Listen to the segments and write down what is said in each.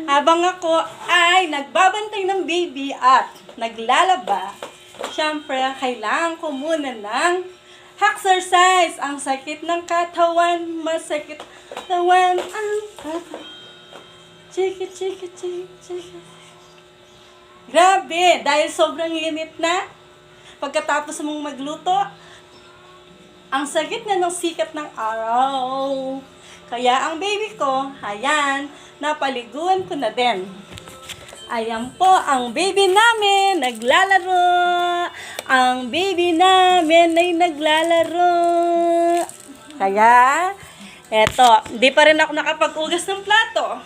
Habang ako ay nagbabantay ng baby at naglalaba, syempre, kailangan ko muna ng exercise. Ang sakit ng katawan, masakit katawan ang katawan. Chiki, chiki, chiki, chiki. Grabe, dahil sobrang init na, pagkatapos mong magluto, ang sakit na ng sikat ng araw. Kaya ang baby ko, ayan, napaliguan ko na din. Ayan po, ang baby namin naglalaro. Ang baby namin ay naglalaro. Kaya, eto, hindi pa rin ako nakapag-ugas ng plato.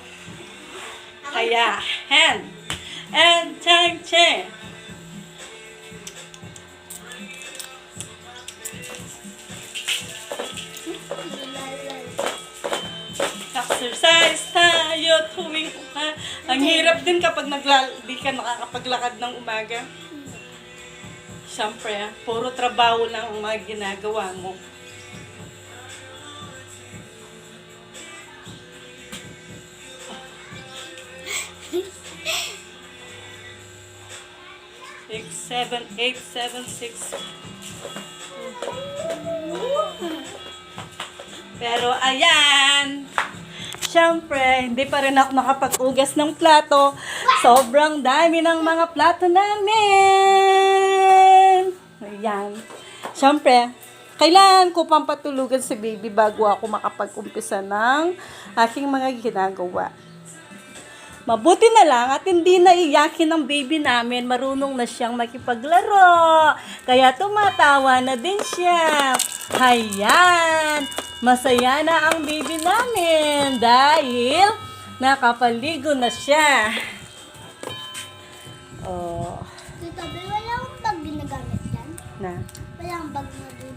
Kaya, hand, and chang. Exercise tayo tuwing ang hirap din kapag di ka nakakapaglakad ng umaga. Siyempre, puro trabaho lang ang mga ginagawa mo. Six, 7, 8, 7, 6. Pero ayan, siyempre, hindi pa rin ako nakapag-ugas ng plato. Sobrang dami ng mga plato namin. Ayan. Siyempre, kailangan ko pang patulugan si baby bago ako makapag-umpisa ng aking mga ginagawa. Mabuti na lang at hindi naiyakin ng baby namin. Marunong na siyang makipaglaro. Kaya tumatawa na din siya. Ayan. Masaya na ang baby namin dahil nakapaligo na siya. Oh. Tita, wala akong bag ginagamit yan. Na. Wala akong bag na doon.